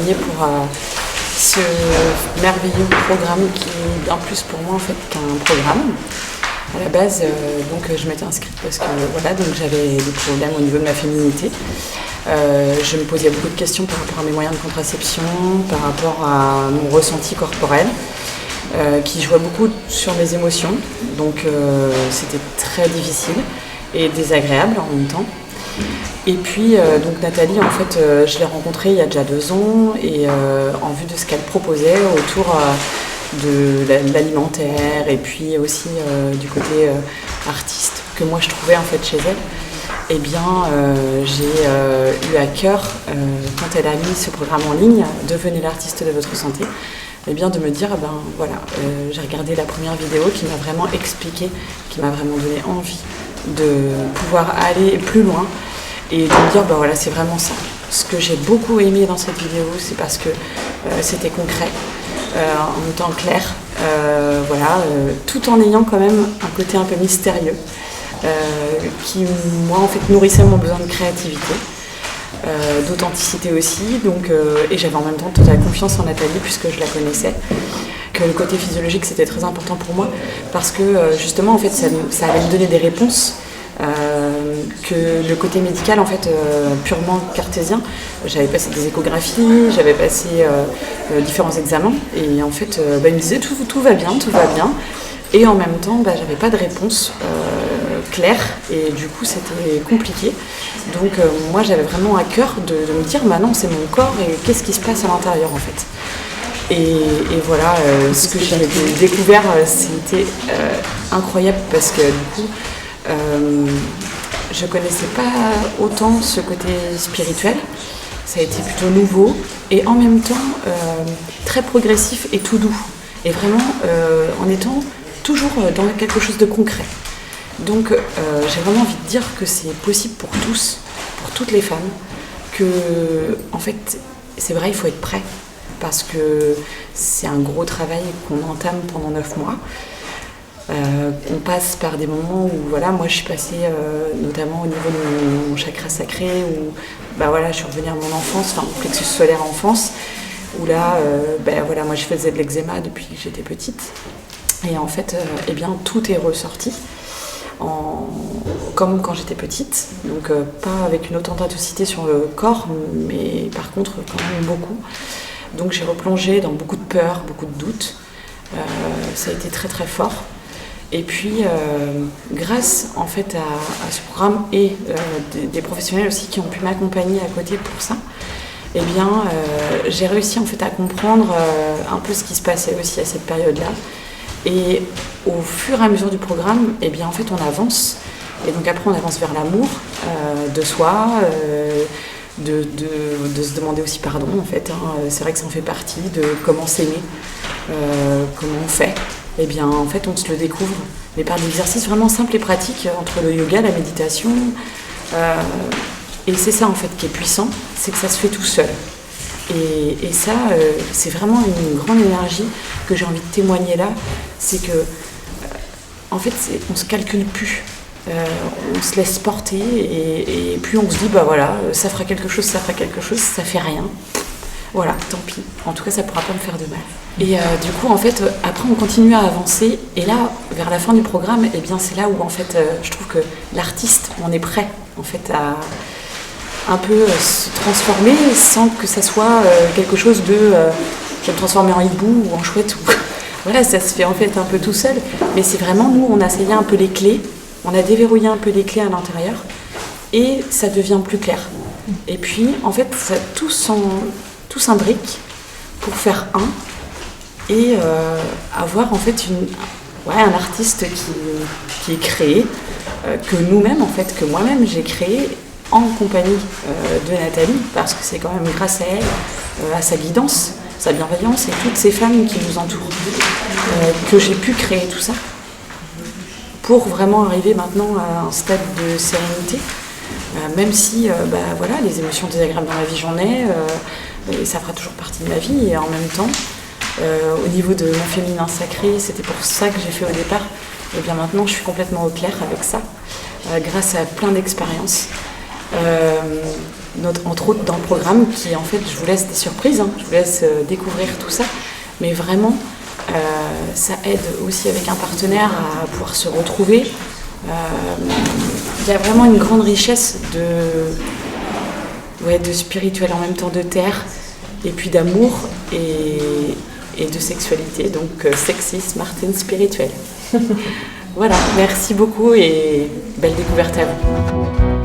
travailler pour ce merveilleux programme qui est bien plus pour moi en fait qu'un programme. À la base, je m'étais inscrite parce que donc j'avais des problèmes au niveau de ma féminité. Je me posais beaucoup de questions par rapport à mes moyens de contraception, par rapport à mon ressenti corporel, qui jouait beaucoup sur mes émotions. Donc c'était très difficile et désagréable en même temps. Et puis donc Nathalie, en fait, je l'ai rencontrée il y a déjà 2 ans et en vue de ce qu'elle proposait autour de l'alimentaire et puis aussi du côté artiste que moi je trouvais en fait chez elle, eh bien j'ai eu à cœur quand elle a mis ce programme en ligne « Devenez l'artiste de votre santé », eh bien de me dire j'ai regardé la première vidéo qui m'a vraiment expliqué, qui m'a vraiment donné envie de pouvoir aller plus loin et de me dire c'est vraiment ça. Ce que j'ai beaucoup aimé dans cette vidéo, c'est parce que c'était concret. En même temps clair, tout en ayant quand même un côté un peu mystérieux qui, moi, en fait, nourrissait mon besoin de créativité, d'authenticité aussi, et j'avais en même temps totale confiance en Nathalie puisque je la connaissais, que le côté physiologique c'était très important pour moi parce que justement, en fait, ça allait me donner des réponses. Que le côté médical en fait purement cartésien, j'avais passé des échographies, j'avais passé différents examens et en fait il me disait tout va bien et en même temps j'avais pas de réponse claire et du coup c'était compliqué, donc moi j'avais vraiment à cœur de me dire non c'est mon corps et qu'est-ce qui se passe à l'intérieur en fait et voilà ce que j'ai découvert c'était incroyable parce que du coup je connaissais pas autant ce côté spirituel, ça a été plutôt nouveau et en même temps très progressif et tout doux et vraiment en étant toujours dans quelque chose de concret. Donc j'ai vraiment envie de dire que c'est possible pour tous, pour toutes les femmes, que en fait c'est vrai il faut être prêt parce que c'est un gros travail qu'on entame pendant 9 mois. On passe par des moments où moi je suis passée notamment au niveau de mon chakra sacré où je suis revenue à mon enfance, mon plexus solaire enfance où là moi je faisais de l'eczéma depuis que j'étais petite et en fait tout est ressorti comme quand j'étais petite, donc pas avec une autre intensité sur le corps mais par contre quand même beaucoup, donc j'ai replongé dans beaucoup de peurs, beaucoup de doutes, ça a été très très fort. Et puis, grâce en fait à ce programme et des professionnels aussi qui ont pu m'accompagner à côté pour ça, j'ai réussi en fait à comprendre un peu ce qui se passait aussi à cette période-là. Et au fur et à mesure du programme, en fait, on avance. Et donc après, on avance vers l'amour de soi, de se demander aussi pardon en fait. C'est vrai que ça en fait partie de comment s'aimer, comment on fait. En fait, on se le découvre, mais par des exercices vraiment simples et pratiques entre le yoga, la méditation. Et c'est ça, en fait, qui est puissant, c'est que ça se fait tout seul. Et ça, c'est vraiment une grande énergie que j'ai envie de témoigner là. C'est que, en fait, on ne se calcule plus. On se laisse porter et puis on se dit, ça fera quelque chose, ça fait rien. Voilà, tant pis. En tout cas, ça ne pourra pas me faire de mal. Et du coup, en fait, après, on continue à avancer. Et là, vers la fin du programme, c'est là où, en fait, je trouve que l'artiste, on est prêt, en fait, à un peu se transformer sans que ça soit quelque chose de je vais me transformer en hibou ou en chouette. Voilà, ça se fait, en fait, un peu tout seul. Mais c'est vraiment, nous, on a essayé un peu les clés. On a déverrouillé un peu les clés à l'intérieur. Et ça devient plus clair. Et puis, en fait, ça, tout s'imbrique pour faire un et avoir en fait un artiste qui est créé, que nous-mêmes en fait, que moi-même j'ai créé en compagnie de Nathalie, parce que c'est quand même grâce à elle, à sa guidance, sa bienveillance et toutes ces femmes qui nous entourent, que j'ai pu créer tout ça pour vraiment arriver maintenant à un stade de sérénité, même si les émotions désagréables dans la vie j'en ai, et ça fera toujours partie de ma vie, et en même temps au niveau de mon féminin sacré, c'était pour ça que j'ai fait au départ, et bien maintenant je suis complètement au clair avec ça, grâce à plein d'expériences. entre autres dans le programme, qui en fait, je vous laisse des surprises, hein, je vous laisse découvrir tout ça, mais vraiment, ça aide aussi avec un partenaire à pouvoir se retrouver. Il y a vraiment une grande richesse de spirituel, en même temps de terre, et puis d'amour et de sexualité, donc sexy, smart and spirituel. Voilà, merci beaucoup et belle découverte à vous.